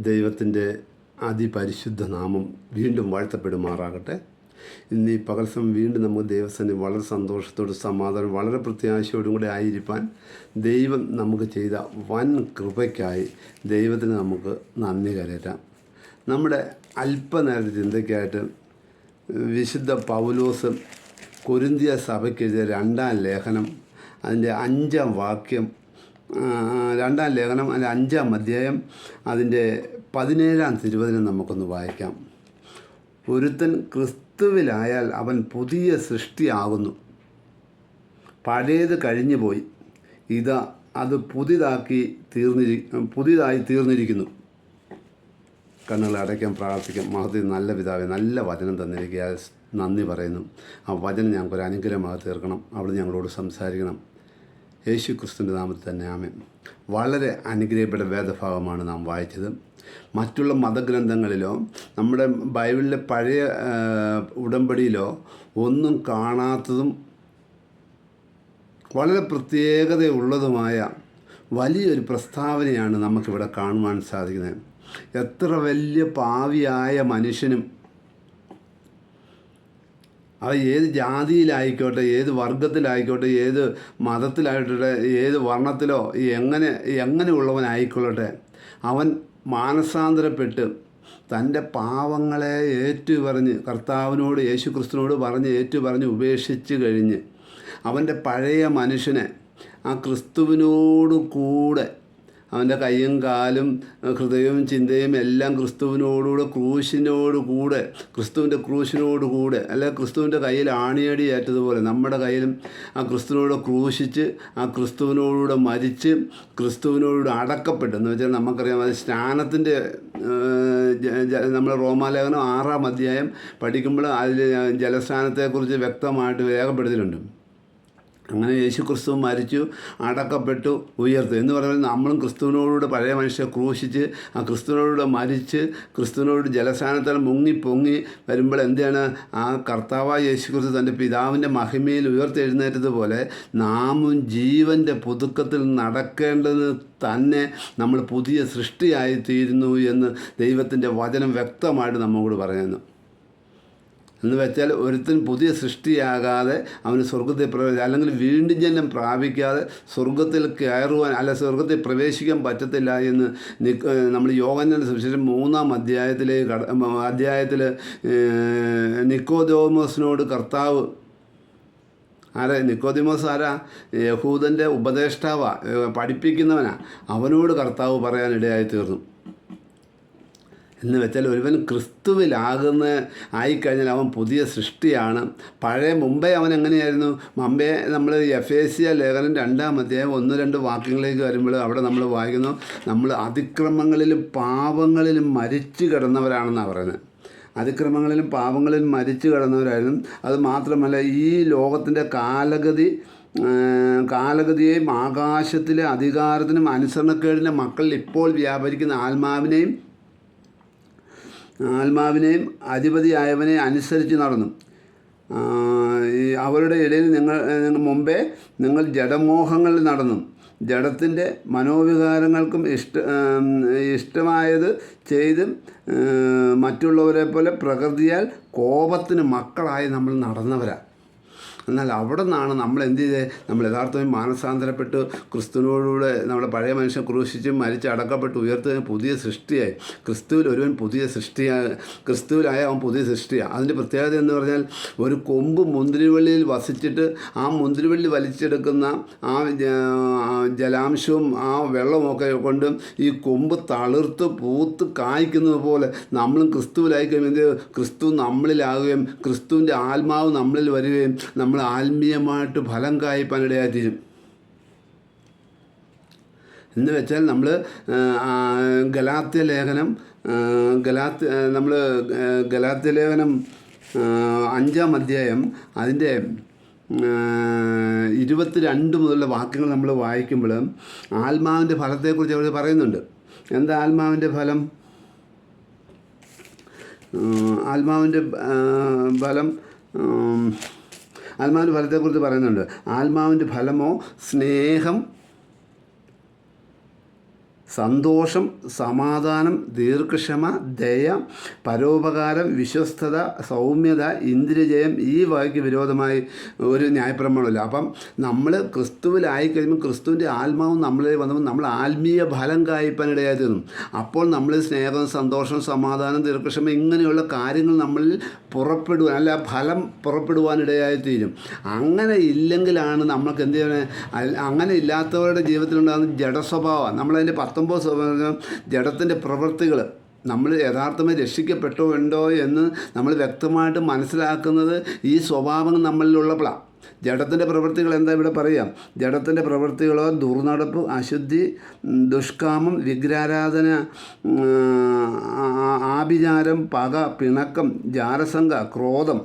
ദൈവത്തിൻ്റെ അതിപരിശുദ്ധ നാമം വീണ്ടും വാഴ്ത്തപ്പെടുമാറാകട്ടെ. ഇന്ന് ഈ പകൽ സമയം വീണ്ടും നമുക്ക് ദൈവസന്നിധി വളരെ സന്തോഷത്തോടും സമാധാനം വളരെ പ്രത്യാശയോടും കൂടെ ആയിരിക്കാൻ ദൈവം നമുക്ക് ചെയ്ത വൻ കൃപയ്ക്കായി ദൈവത്തിന് നമുക്ക് നന്ദി കരയറ്റാം. നമ്മുടെ അല്പനേരത്തെ ചിന്തയ്ക്കായിട്ട് വിശുദ്ധ പൗലോസ് കൊരിന്തിയ സഭയ്ക്കെഴുതിയ 2-ാം ലേഖനം അതിൻ്റെ 5-ാം വാക്യം, 2-ാം ലേഖനം അതിൻ്റെ 5-ാം അധ്യായം അതിൻ്റെ 17-ാം തിരുവചനം നമുക്കൊന്ന് വായിക്കാം. ഒരുത്തൻ ക്രിസ്തുവിലായാൽ അവൻ പുതിയ സൃഷ്ടിയാകുന്നു, പഴയത് കഴിഞ്ഞുപോയി, അത് പുതിയതായി തീർന്നിരിക്കുന്നു. കണ്ണുകൾ അടയ്ക്കാൻ പ്രാർത്ഥിക്കാം. മഹതി നല്ല പിതാവേ, നല്ല വചനം തന്നിരിക്കുക, നന്ദി പറയുന്നു. ആ വചനം ഞങ്ങൾക്കൊരു അനുഗ്രഹമായി തീർക്കണം. അവിടെ ഞങ്ങളോട് സംസാരിക്കണം. യേശു ക്രിസ്തുവിൻ്റെ നാമത്തിൽ തന്നെ ആമേൻ. വളരെ അനുഗ്രഹപ്പെട്ട വേദഭാഗമാണ് നാം വായിച്ചത്. മറ്റുള്ള മതഗ്രന്ഥങ്ങളിലോ നമ്മുടെ ബൈബിളിലെ പഴയ ഉടമ്പടിയിലോ ഒന്നും കാണാത്തതും വളരെ പ്രത്യേകതയുള്ളതുമായ വലിയൊരു പ്രസ്താവനയാണ് നമുക്കിവിടെ കാണുവാൻ സാധിക്കുന്നത്. എത്ര വലിയ പാവിയായ മനുഷ്യനും അവ ഏത് ജാതിയിലായിക്കോട്ടെ, ഏത് വർഗത്തിലായിക്കോട്ടെ, ഏത് മതത്തിലായിക്കോട്ടെ, ഏത് വർണ്ണത്തിലോ എങ്ങനെയുള്ളവനായിക്കൊള്ളട്ടെ, അവൻ മാനസാന്തരപ്പെട്ട് തൻ്റെ പാവങ്ങളെ ഏറ്റുപറഞ്ഞ് കർത്താവിനോട് യേശുക്രിസ്തുവിനോട് ഏറ്റുപറഞ്ഞ് ഉപേക്ഷിച്ച് കഴിഞ്ഞ് അവൻ്റെ പഴയ മനുഷ്യനെ ആ ക്രിസ്തുവിനോട് കൂടെ അവൻ്റെ കയ്യും കാലും ഹൃദയവും ചിന്തയും എല്ലാം ക്രിസ്തുവിനോടുകൂടെ ക്രിസ്തുവിൻ്റെ ക്രൂശിനോടുകൂടെ അല്ല ക്രിസ്തുവിൻ്റെ കയ്യിൽ ആണിയടി ഏറ്റതുപോലെ നമ്മുടെ കയ്യിലും ആ ക്രിസ്തുവിനോട് ക്രൂശിച്ച് ആ ക്രിസ്തുവിനോടുകൂടെ മരിച്ച് ക്രിസ്തുവിനോടുകൂടെ അടക്കപ്പെട്ടു എന്ന് വെച്ചാൽ നമുക്കറിയാം. അത് സ്നാനത്തിൻ്റെ നമ്മൾ റോമാലേഖനം 6-ാം അധ്യായം പഠിക്കുമ്പോൾ അതിൽ ജലസ്നാനത്തെക്കുറിച്ച് വ്യക്തമായിട്ട് രേഖപ്പെടുത്തിയിട്ടുണ്ട്. അങ്ങനെ യേശു ക്രിസ്തു മരിച്ചു, അടക്കപ്പെട്ടു, ഉയർത്തു എന്ന് പറയുന്നത് നമ്മളും ക്രിസ്തുവിനോടുകൂടെ പഴയ മനുഷ്യരെ ക്രൂശിച്ച് ആ ക്രിസ്തുവിനോടുകൂടെ മരിച്ച് ക്രിസ്തുവിനോട് ജലസ്നാനത്താൽ മുങ്ങി വരുമ്പോൾ എന്താണ് ആ കർത്താവായ യേശു ക്രിസ്തു തൻ്റെ പിതാവിൻ്റെ മഹിമയിൽ ഉയർത്തെഴുന്നേറ്റതുപോലെ നാമും ജീവൻ്റെ പുതുക്കത്തിൽ നടക്കേണ്ടത് തന്നെ നമ്മൾ പുതിയ സൃഷ്ടിയായി തീരുന്നു എന്ന് ദൈവത്തിൻ്റെ വചനം വ്യക്തമായിട്ട് നമ്മോട് പറയുന്നു. എന്ന് വെച്ചാൽ ഒരുത്തൻ പുതിയ സൃഷ്ടിയാകാതെ അവന് സ്വർഗത്തിൽ അല്ലെങ്കിൽ വീണ്ടും ജന്മം പ്രാപിക്കാതെ സ്വർഗത്തിൽ കയറുവാൻ സ്വർഗത്തിൽ പ്രവേശിക്കാൻ പറ്റത്തില്ല എന്ന് നമ്മൾ യോഹന്നാന്റെ സുവിശേഷം 3-ാം അധ്യായത്തിൽ നിക്കോദോമോസിനോട് കർത്താവ് നിക്കോദിമോസ് യഹൂദൻ്റെ ഉപദേഷ്ടാവാ, പഠിപ്പിക്കുന്നവനാ. അവനോട് കർത്താവ് പറയാനിടയായി തീർന്നു. എന്ന് വെച്ചാൽ ഒരുവൻ ആയിക്കഴിഞ്ഞാൽ അവൻ പുതിയ സൃഷ്ടിയാണ്. മുമ്പേ അവൻ എങ്ങനെയായിരുന്നു? മുമ്പേ നമ്മൾ എഫേസ്യ ലേഖനം 2-ാം അധ്യായം 1-2 വാക്യങ്ങളിലേക്ക് വരുമ്പോൾ അവിടെ നമ്മൾ വായിക്കുന്നു, നമ്മൾ അതിക്രമങ്ങളിലും പാപങ്ങളിലും മരിച്ചു കിടന്നവരാണെന്നാണ് പറയുന്നത്. അതിക്രമങ്ങളിലും പാപങ്ങളിലും മരിച്ചു കിടന്നവരായിരുന്നു. അത് മാത്രമല്ല, ഈ ലോകത്തിൻ്റെ കാലഗതിയെയും ആകാശത്തിലെ അധികാരത്തിനും അനുസരണക്കേടിൻ്റെ മക്കളിൽ ഇപ്പോൾ വ്യാപരിക്കുന്ന ആത്മാവിനെയും അധിപതിയായവനെ അനുസരിച്ച് നടന്നു. അവരുടെ ഇടയിൽ മുമ്പേ നിങ്ങൾ ജഡമോഹങ്ങളിൽ നടന്നു, ജഡത്തിൻ്റെ മനോവികാരങ്ങൾക്കും ഇഷ്ടമായത് ചെയ്ത് മറ്റുള്ളവരെ പോലെ പ്രകൃതിയാൽ കോപത്തിന് മക്കളായി നമ്മൾ നടന്നവരാണ്. എന്നാൽ അവിടെ നിന്നാണ് നമ്മൾ എന്ത് ചെയ്തത്? നമ്മൾ യഥാർത്ഥമായി മാനസാന്തരപ്പെട്ട് ക്രിസ്തുവിനോടുകൂടെ നമ്മുടെ പഴയ മനുഷ്യൻ ക്രൂശിച്ച് മരിച്ച് അടക്കപ്പെട്ട് ഉയർത്തുന്ന പുതിയ സൃഷ്ടിയായി. ക്രിസ്തുവിലായ അവൻ പുതിയ സൃഷ്ടിയാണ്. അതിൻ്റെ പ്രത്യേകത എന്ന് പറഞ്ഞാൽ, ഒരു കൊമ്പ് മുന്തിരിവള്ളിയിൽ വസിച്ചിട്ട് ആ മുന്തിരിവള്ളി വലിച്ചെടുക്കുന്ന ആ ജലാംശവും ആ വെള്ളമൊക്കെ കൊണ്ട് ഈ കൊമ്പ് തളിർത്ത് പൂത്ത് കായ്ക്കുന്നത് പോലെ നമ്മളും ക്രിസ്തുവിലായി കഴിയുമ്പോൾ ക്രിസ്തു നമ്മളിലാകുകയും ക്രിസ്തുവിൻ്റെ ആത്മാവ് നമ്മളിൽ വരികയും നമ്മൾ ആത്മീയമായിട്ട് ഫലം കായ്പാനിടയായിത്തീരും. എന്ന് വെച്ചാൽ നമ്മൾ ഗലാത്യ ലേഖനം 5-ാം അധ്യായം അതിൻ്റെ 22 മുതലുള്ള വാക്യങ്ങൾ നമ്മൾ വായിക്കുമ്പോൾ ആത്മാവിൻ്റെ ഫലത്തെക്കുറിച്ച് അവർ പറയുന്നുണ്ട്. എന്താ ആത്മാവിൻ്റെ ഫലം? ആത്മാവിൻ്റെ ഫലത്തെക്കുറിച്ച് പറയുന്നുണ്ട്. ആത്മാവിൻ്റെ ഫലമോ സ്നേഹം, സന്തോഷം, സമാധാനം, ദീർഘക്ഷമ, ദയ, പരോപകാരം, വിശ്വസ്തത, സൗമ്യത, ഇന്ദ്രിയജയം, ഈ വകയ്ക്ക് വിരോധമായി ഒരു ന്യായപ്രമാണമില്ല. അപ്പം നമ്മൾ ക്രിസ്തുവിലായി കഴിയുമ്പോൾ ക്രിസ്തുവിൻ്റെ ആത്മാവും നമ്മളിൽ വന്നപ്പോൾ നമ്മൾ ആത്മീയ ഫലം കായ്പാനിടയായി തീർന്നു. അപ്പോൾ നമ്മൾ സ്നേഹം, സന്തോഷം, സമാധാനം, ദീർഘക്ഷമ ഇങ്ങനെയുള്ള കാര്യങ്ങൾ നമ്മളിൽ പുറപ്പെടുവാൻ, അല്ല ഫലം പുറപ്പെടുവാനിടയായി തീരും. അങ്ങനെ ഇല്ലെങ്കിലാണ് നമ്മൾക്ക് എന്ത് ചെയ്യുന്നത്? അങ്ങനെ ഇല്ലാത്തവരുടെ ജീവിതത്തിലുണ്ടാകുന്ന ജഡസ്വഭാവം, നമ്മളതിൻ്റെ 19 ജഡത്തിൻ്റെ പ്രവൃത്തികൾ നമ്മൾ യഥാർത്ഥമായി രക്ഷിക്കപ്പെട്ടുണ്ടോ എന്ന് നമ്മൾ വ്യക്തമായിട്ട് മനസ്സിലാക്കുന്നത് ഈ സ്വഭാവങ്ങൾ നമ്മളിലുള്ളപ്പോഴാണ്. ജഡത്തിൻ്റെ പ്രവൃത്തികൾ എന്താ ഇവിടെ പറയാം? ജഡത്തിൻ്റെ പ്രവൃത്തികളോ ദുർനടപ്പ്, അശുദ്ധി, ദുഷ്കാമം, വിഗ്രഹാരാധന, ആഭിചാരം, പക, പിണക്കം, ജാരസംഘ, ക്രോധം,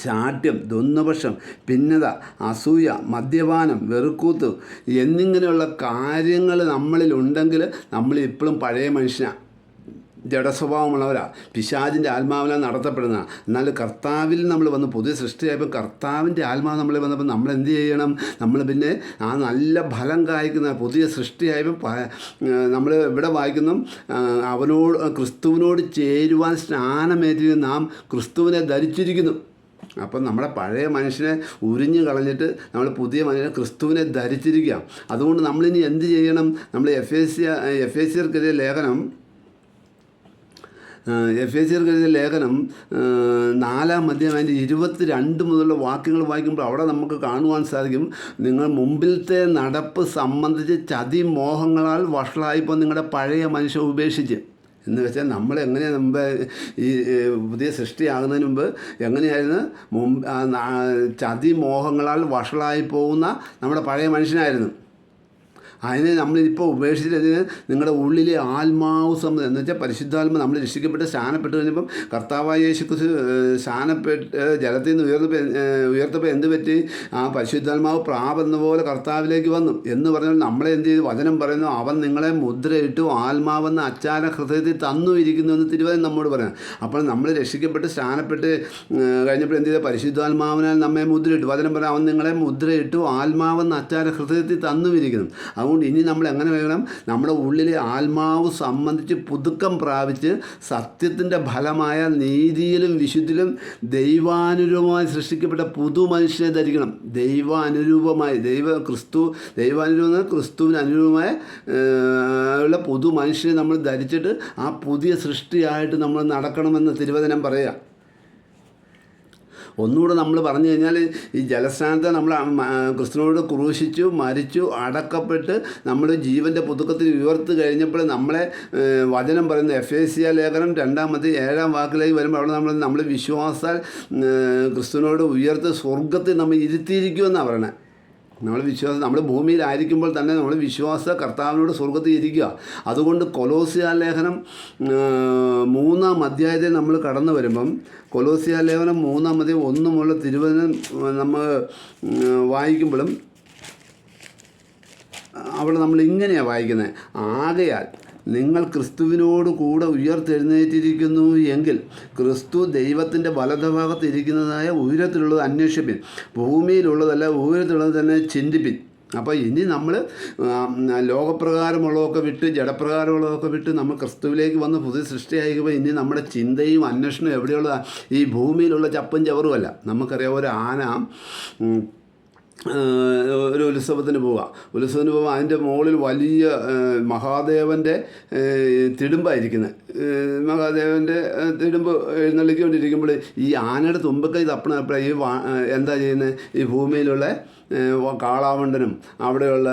ശാഠ്യം, ദ്വന്ദ്വപക്ഷം, ഭിന്നത, അസൂയ, മദ്യപാനം, വെറുക്കൂത്ത് എന്നിങ്ങനെയുള്ള കാര്യങ്ങൾ നമ്മളിലുണ്ടെങ്കിൽ നമ്മൾ ഇപ്പോഴും പഴയ മനുഷ്യനാണ്, ജഡസ്വഭാവമുള്ളവരാ, പിശാചിൻ്റെ ആത്മാവിലാണ് നടത്തപ്പെടുന്ന. എന്നാൽ കർത്താവിൽ നമ്മൾ വന്ന് പുതിയ സൃഷ്ടിയായപ്പോൾ കർത്താവിൻ്റെ ആത്മാവ് നമ്മളിൽ വന്നപ്പോൾ നമ്മൾ എന്ത് ചെയ്യണം? നമ്മൾ പിന്നെ ആ നല്ല ഫലം കായ്ക്കുന്ന പുതിയ സൃഷ്ടിയായപ്പോൾ നമ്മൾ ഇവിടെ വായിക്കുന്നു, അവനോട് ക്രിസ്തുവിനോട് ചേരുവാൻ സ്നാനമേറ്റ് നാം ക്രിസ്തുവിനെ ധരിച്ചിരിക്കുന്നു. അപ്പം നമ്മുടെ പഴയ മനുഷ്യനെ ഉരിഞ്ഞു കളഞ്ഞിട്ട് നമ്മൾ പുതിയ മനുഷ്യനെ ക്രിസ്തുവിനെ ധരിച്ചിരിക്കുക. അതുകൊണ്ട് നമ്മളിനി എന്ത് ചെയ്യണം? നമ്മൾ എഫേസ്യർക്കെതിരെ ലേഖനം 4-ാം അധ്യായം അതിൻ്റെ 22 മുതലുള്ള വാക്യങ്ങൾ വായിക്കുമ്പോൾ അവിടെ നമുക്ക് കാണുവാൻ സാധിക്കും, നിങ്ങൾ മുമ്പിലത്തെ നടപ്പ് സംബന്ധിച്ച് ചതി മോഹങ്ങളാൽ വഷളായിപ്പോൾ നിങ്ങളുടെ പഴയ മനുഷ്യൻ ഉപേക്ഷിച്ച്. എന്ന് വെച്ചാൽ നമ്മൾ എങ്ങനെയാണ് മുമ്പ് ഈ പുതിയ സൃഷ്ടിയാകുന്നതിന് മുമ്പ് എങ്ങനെയായിരുന്നു? ചതി മോഹങ്ങളാൽ വഷളായി പോകുന്ന നമ്മുടെ പഴയ മനുഷ്യനായിരുന്നു. അതിനെ നമ്മളിപ്പോൾ ഉപേക്ഷിച്ചിട്ട് നിങ്ങളുടെ ഉള്ളിലെ ആത്മാവ് സംബന്ധം എന്ന് വെച്ചാൽ പരിശുദ്ധാത്മ നമ്മൾ രക്ഷിക്കപ്പെട്ട് സ്നാനപ്പെട്ട് കഴിഞ്ഞപ്പം കർത്താവായ യേശുക്രിസ്തു സ്നാനപ്പെട്ട് ജലത്തിൽ നിന്ന് ഉയർത്തപ്പോൾ എന്ത് പറ്റി? ആ പരിശുദ്ധാത്മാവ് പ്രാപെന്ന പോലെ കർത്താവിലേക്ക് വന്നു എന്ന് പറഞ്ഞാൽ നമ്മളെ എന്ത് ചെയ്തു? വചനം പറയുന്നു, അവൻ നിങ്ങളെ മുദ്രയിട്ടു ആത്മാവെന്ന അച്ചാര ഹൃദയത്തിൽ തന്നു ഇരിക്കുന്നു എന്ന് തിരുവചനം നമ്മോട് പറയാം. അപ്പോൾ നമ്മൾ രക്ഷിക്കപ്പെട്ട് സ്നാനപ്പെട്ട് കഴിഞ്ഞപ്പോൾ എന്ത് ചെയ്താൽ പരിശുദ്ധാത്മാവിനാൽ നമ്മെ മുദ്രയിട്ടു. വചനം പറയാം, അവൻ നിങ്ങളെ മുദ്രയിട്ടു ആത്മാവെന്ന അച്ചാര ഹൃദയത്തിൽ തന്നുമിരിക്കുന്നു. അതുകൊണ്ട് ഇനി നമ്മൾ എങ്ങനെ വേണം? നമ്മുടെ ഉള്ളിലെ ആത്മാവ് സംബന്ധിച്ച് പുതുക്കം പ്രാപിച്ച് സത്യത്തിൻ്റെ ഫലമായ നീതിയിലും വിശുദ്ധിയിലും ദൈവാനുരൂപമായി സൃഷ്ടിക്കപ്പെട്ട പുതു മനുഷ്യനെ ധരിക്കണം. ദൈവാനുരൂപമായി ദൈവാനുരൂപം ക്രിസ്തുവിന് അനുരൂപമായ ഉള്ള പുതു മനുഷ്യനെ നമ്മൾ ധരിച്ചിട്ട് ആ പുതിയ സൃഷ്ടിയായിട്ട് നമ്മൾ നടക്കണമെന്ന് തിരുവചനം പറയുക. ഒന്നുകൂടെ നമ്മൾ പറഞ്ഞു കഴിഞ്ഞാൽ ഈ ജലസ്നാനത്തെ നമ്മൾ ക്രിസ്തുവിനോട് ക്രൂശിച്ചു, മരിച്ചു, അടക്കപ്പെട്ട് നമ്മൾ ജീവൻ്റെ പുതുക്കത്തിൽ ഉയർത്ത് കഴിഞ്ഞപ്പോൾ നമ്മളെ വചനം പറയുന്ന എഫേസ്യ ലേഖനം 2-7 വാക്കിലേക്ക് വരുമ്പോൾ അവിടെ നമ്മൾ വിശ്വാസാൽ ക്രിസ്തുവിനോട് ഉയർത്ത് സ്വർഗത്തിൽ നമ്മൾ ഇരുത്തിയിരിക്കുമെന്നാണ് പറയണത്. നമ്മൾ ഭൂമിയിലായിരിക്കുമ്പോൾ തന്നെ നമ്മൾ വിശ്വാസ കർത്താവിനോട് സ്വർഗത്തിൽ ഇരിക്കുക. അതുകൊണ്ട് കൊലോസ്യ ലേഖനം 3-ാം അധ്യായത്തിൽ നമ്മൾ കടന്നു വരുമ്പം കൊലോസ്യ ലേഖനം 3-ാം അധ്യായം 1 മുതൽ തിരുവചനം നമ്മൾ വായിക്കുമ്പോഴും അവിടെ നമ്മൾ ഇങ്ങനെയാണ് വായിക്കുന്നത്, ആകയാൽ നിങ്ങൾ ക്രിസ്തുവിനോട് കൂടെ ഉയർത്തെഴുന്നേറ്റിരിക്കുന്നു എങ്കിൽ ക്രിസ്തു ദൈവത്തിൻ്റെ വലതുഭാഗത്ത് ഇരിക്കുന്നതായ ഉയരത്തിലുള്ളത് അന്വേഷിപ്പിൻ, ഭൂമിയിലുള്ളതല്ല ഉയരത്തിലുള്ളത് തന്നെ ചിന്തിപ്പിൻ. അപ്പോൾ ഇനി നമ്മൾ ലോകപ്രകാരമുള്ളതൊക്കെ വിട്ട് ജഡപ്രകാരമുള്ളതൊക്കെ വിട്ട് നമ്മൾ ക്രിസ്തുവിലേക്ക് വന്ന് പുതിയ സൃഷ്ടിയായിരിക്കുമ്പോൾ ഇനി നമ്മുടെ ചിന്തയും അന്വേഷണവും എവിടെയുള്ള ഈ ഭൂമിയിലുള്ള ചപ്പും ചവറുമല്ല. നമുക്കറിയാം, ഒരു ആന ഒരു ഉത്സവത്തിന് പോവുക, അതിൻ്റെ മുകളിൽ വലിയ മഹാദേവൻ്റെ തിടുമ്പായിരിക്കുന്നത്. മഹാദേവൻ്റെ തിടുമ്പ് എഴുന്നള്ളിക്കൊണ്ടിരിക്കുമ്പോൾ ഈ ആനയുടെ തുമ്പക്കൈ തപ്പണപ്പോഴേ എന്താ ചെയ്യുന്നത്? ഈ ഭൂമിയിലുള്ള കാളാവണ്ടനും അവിടെയുള്ള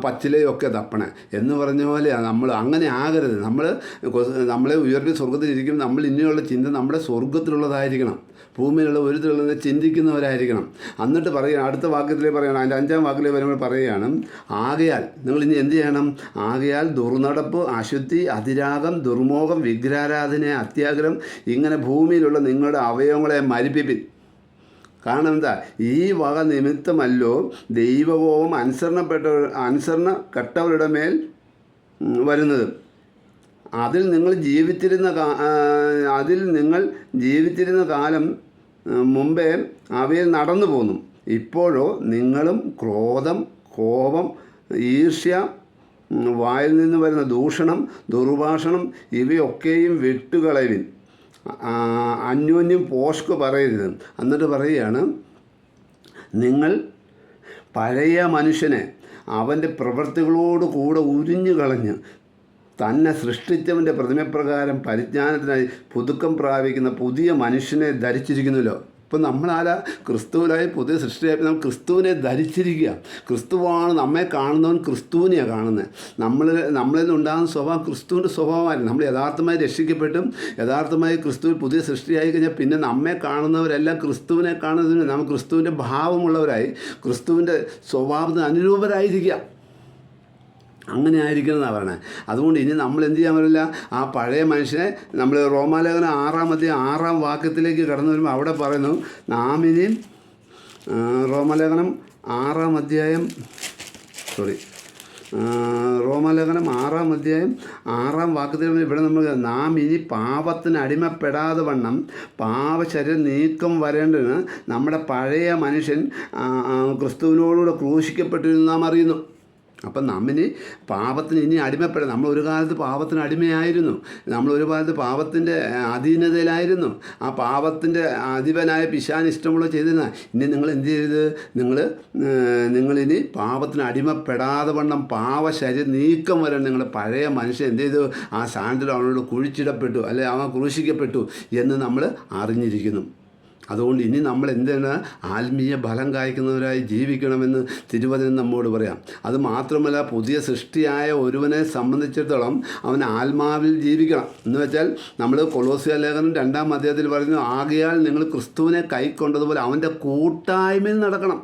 പച്ചിലയൊക്കെ തപ്പണേ എന്ന് പറഞ്ഞ പോലെയാണ് നമ്മൾ. അങ്ങനെ ആകരുത്. നമ്മളെ ഉയർത്തി സ്വർഗത്തിലിരിക്കുമ്പോൾ നമ്മൾ ഇനിയുള്ള ചിന്ത നമ്മുടെ സ്വർഗത്തിലുള്ളതായിരിക്കണം, ഭൂമിയിലുള്ള ഒരുത്തിലുള്ളത് ചിന്തിക്കുന്നവരായിരിക്കണം. എന്നിട്ട് പറയുക, അടുത്ത വാക്യത്തിലേ പറയണം, അതിൻ്റെ 5-ാം വാക്കിലേ വരുമ്പോൾ പറയുകയാണ്, ആകയാൽ നിങ്ങൾ ഇനി എന്ത് ചെയ്യണം? ആകയാൽ ദുർനടപ്പ്, അശുദ്ധി, അതിരാഗം, ദുർമോഹം, വിഗ്രഹാരാധന, അത്യാഗ്രഹം ഇങ്ങനെ ഭൂമിയിലുള്ള നിങ്ങളുടെ അവയവങ്ങളെ മരിപ്പിപ്പിൻ. കാരണം എന്താ? ഈ വക നിമിത്തമല്ലോ ദൈവകോപം അനുസരണ കെട്ടവരുടെ മേൽ വരുന്നത്. അതിൽ നിങ്ങൾ ജീവിച്ചിരുന്ന കാലം മുമ്പേ അവയിൽ നടന്നു പോന്നു. ഇപ്പോഴോ നിങ്ങളും ക്രോധം, കോപം, ഈർഷ്യ, വായിൽ നിന്ന് വരുന്ന ദൂഷണം, ദുർഭാഷണം ഇവയൊക്കെയും വിട്ടുകളയുവിൻ. അന്യോന്യം പോഷ്ക് പറയരുത്. എന്നിട്ട് പറയുകയാണ്, നിങ്ങൾ പഴയ മനുഷ്യനെ അവൻ്റെ പ്രവൃത്തികളോട് കൂടെ ഉരിഞ്ഞു കളഞ്ഞ് തന്നെ സൃഷ്ടിച്ചവൻ്റെ പ്രതിമപ്രകാരം പരിജ്ഞാനത്തിനായി പുതുക്കം പ്രാപിക്കുന്ന പുതിയ മനുഷ്യനെ ധരിച്ചിരിക്കുന്നുവല്ലോ. ഇപ്പം നമ്മളാരാ? ക്രിസ്തുവിലായി പുതിയ സൃഷ്ടിയായി നമ്മൾ ക്രിസ്തുവിനെ ധരിച്ചിരിക്കുക. ക്രിസ്തുവാണ് നമ്മെ കാണുന്നവൻ, ക്രിസ്തുവിനെയാണ് കാണുന്നത്. നമ്മളിൽ നിന്നുണ്ടാകുന്ന സ്വഭാവം ക്രിസ്തുവിൻ്റെ സ്വഭാവമായിരുന്നു. നമ്മൾ യഥാർത്ഥമായി രക്ഷിക്കപ്പെട്ടും യഥാർത്ഥമായി ക്രിസ്തുവിൽ പുതിയ സൃഷ്ടിയായി കഴിഞ്ഞാൽ പിന്നെ നമ്മെ കാണുന്നവരെല്ലാം ക്രിസ്തുവിനെ കാണുന്നതിന് നാം ക്രിസ്തുവിൻ്റെ ഭാവമുള്ളവരായി ക്രിസ്തുവിൻ്റെ സ്വഭാവത്തിന് അനുരൂപരായിരിക്കുക. അങ്ങനെ ആയിരിക്കണമെന്നാണ് പറയണത്. അതുകൊണ്ട് ഇനി നമ്മൾ എന്ത് ചെയ്യാൻ പറ്റില്ല? ആ പഴയ മനുഷ്യനെ നമ്മൾ റോമാലേഖനം 6 വാക്യത്തിലേക്ക് കടന്നു വരുമ്പോൾ അവിടെ പറയുന്നു, നാം ഇനിയും റോമാലേഖനം 6 വാക്യത്തിൽ ഇവിടെ നമ്മൾ നാം ഇനി പാപത്തിന് അടിമപ്പെടാതെ വണ്ണം പാപശരീരം നീക്കം വരേണ്ടതിന് നമ്മുടെ പഴയ മനുഷ്യൻ ക്രിസ്തുവിനോടുകൂടെ ക്രൂശിക്കപ്പെട്ടിരുന്നു നാം അറിയുന്നു. അപ്പം നമ്മിന് പാപത്തിന് ഇനി അടിമപ്പെടാം. നമ്മൾ ഒരു കാലത്ത് പാപത്തിന് അടിമയായിരുന്നു. നമ്മൾ ഒരു കാലത്ത് പാപത്തിൻ്റെ അധീനതയിലായിരുന്നു. ആ പാപത്തിൻ്റെ അധിപനായ പിശാചിന് ഇഷ്ടമുള്ള ചെയ്തിരുന്ന ഇനി നിങ്ങൾ എന്ത് ചെയ്ത് നിങ്ങളിനി പാപത്തിന് അടിമപ്പെടാതെ വണ്ണം പാപശരീരം നീക്കം വരെ നിങ്ങളുടെ പഴയ മനുഷ്യൻ എന്ത് ചെയ്തു? ആ സാൻഡിൽ അവനോട് കുഴിച്ചിടപ്പെട്ടു, അല്ലെ അവൻ ക്രൂശിക്കപ്പെട്ടു എന്ന് നമ്മൾ അറിഞ്ഞിരിക്കുന്നു. അതുകൊണ്ട് ഇനി നമ്മൾ എന്താണ്? ആത്മീയ ഫലം കായ്ക്കുന്നവരായി ജീവിക്കണമെന്ന് തിരുവചനം നമ്മോട് പറയാം. അത് മാത്രമല്ല, പുതിയ സൃഷ്ടിയായ ഒരുവനെ സംബന്ധിച്ചിടത്തോളം അവൻ ആത്മാവിൽ ജീവിക്കണം. എന്ന് വെച്ചാൽ നമ്മൾ കൊലോസ്യ ലേഖനം 2-ാം അധ്യായത്തിൽ പറയുന്നു, ആകയാൽ നിങ്ങൾ ക്രിസ്തുവിനെ കൈക്കൊണ്ടതുപോലെ അവൻ്റെ കൂട്ടായ്മയിൽ നടക്കണം.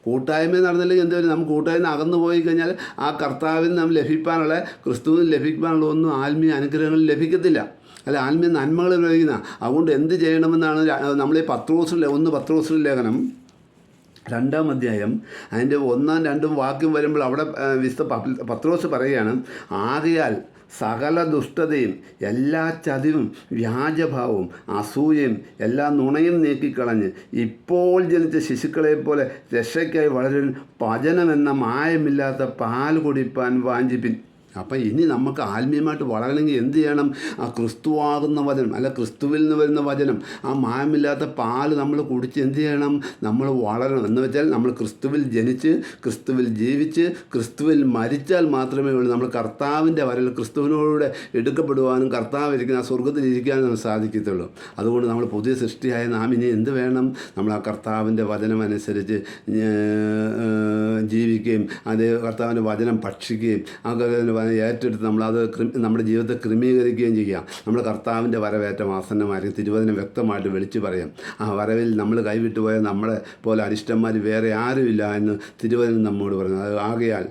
കൂട്ടായ്മയിൽ നടന്നില്ലെങ്കിൽ എന്ത് വരും? നമുക്ക് കൂട്ടായ്മ അകന്നു പോയി കഴിഞ്ഞാൽ ആ കർത്താവിന് നാം ലഭിക്കാനുള്ള, ക്രിസ്തുവിന് ലഭിക്കാനുള്ള ഒന്നും ആത്മീയ അനുഗ്രഹങ്ങൾ ലഭിക്കത്തില്ല, അല്ല ആത്മീയ നന്മകൾ ലഭിക്കുന്ന. അതുകൊണ്ട് എന്ത് ചെയ്യണമെന്നാണ് നമ്മൾ ഈ പത്രോസ് ലേഖനം 2-ാം അധ്യായം അതിൻ്റെ 1-2 വാക്യം വരുമ്പോൾ അവിടെ പത്രോസ് പറയുകയാണ്, ആകയാൽ സകല ദുഷ്ടതയും എല്ലാ ചതിവും വ്യാജഭാവവും അസൂയയും എല്ലാ നുണയും നീക്കിക്കളഞ്ഞ് ഇപ്പോൾ ജനിച്ച ശിശുക്കളെപ്പോലെ രക്ഷയ്ക്കായി വളരെ വചനമെന്ന മായമില്ലാത്ത പാൽ കുടിപ്പാൻ വാഞ്ചിപ്പിൻ. അപ്പം ഇനി നമുക്ക് ആത്മീയമായിട്ട് വളരണമെങ്കിൽ എന്ത് ചെയ്യണം? ആ ക്രിസ്തുവാകുന്ന വചനം, അല്ല ക്രിസ്തുവിൽ നിന്ന് വരുന്ന വചനം, ആ മായമില്ലാത്ത പാല് നമ്മൾ കുടിച്ച് എന്ത് ചെയ്യണം? നമ്മൾ വളരണം. എന്ന് വെച്ചാൽ നമ്മൾ ക്രിസ്തുവിൽ ജനിച്ച് ക്രിസ്തുവിൽ ജീവിച്ച് ക്രിസ്തുവിൽ മരിച്ചാൽ മാത്രമേ ഉള്ളൂ നമ്മൾ കർത്താവിൻ്റെ വരൽ ക്രിസ്തുവിനോടുകൂടെ എടുക്കപ്പെടുവാനും കർത്താവ് ഇരിക്കുന്ന ആ സ്വർഗ്ഗത്തിൽ ഇരിക്കാനും നമുക്ക് സാധിക്കത്തുള്ളൂ. അതുകൊണ്ട് നമ്മൾ പുതിയ സൃഷ്ടിയായ നാം ഇനി എന്ത് വേണം? നമ്മൾ ആ കർത്താവിൻ്റെ വചനം അനുസരിച്ച് ജീവിക്കുകയും അതേ കർത്താവിൻ്റെ വചനം ഭക്ഷിക്കുകയും ആ ഏറ്റെടുത്ത് നമ്മളത് നമ്മുടെ ജീവിതത്തെ ക്രമീകരിക്കുകയും ചെയ്യാം. നമ്മൾ കർത്താവിൻ്റെ വരവേറ്റം ആസന്നമായിരിക്കും. തിരുവചനം വ്യക്തമായിട്ട് വിളിച്ചു പറയാം. ആ വരവിൽ നമ്മൾ കൈവിട്ടുപോയ നമ്മളെ പോലെ അരിഷ്ടന്മാർ വേറെ ആരുമില്ല എന്ന് തിരുവചനം നമ്മോട് പറഞ്ഞു. അത് ആകയാൽ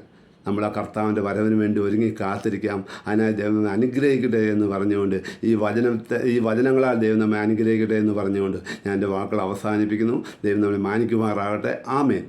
നമ്മൾ ആ കർത്താവിൻ്റെ വരവിന് വേണ്ടി ഒരുങ്ങി കാത്തിരിക്കാം. അതിനായി ദൈവം അനുഗ്രഹിക്കട്ടെ എന്ന് പറഞ്ഞുകൊണ്ട് ഈ വചനങ്ങളാൽ ദൈവം നമ്മെ അനുഗ്രഹിക്കട്ടെ എന്ന് പറഞ്ഞുകൊണ്ട് ഞാൻ എൻ്റെ വാക്കുകൾ അവസാനിപ്പിക്കുന്നു. ദൈവം നമ്മളെ മാനിക്കുമാറാകട്ടെ. ആമേൻ.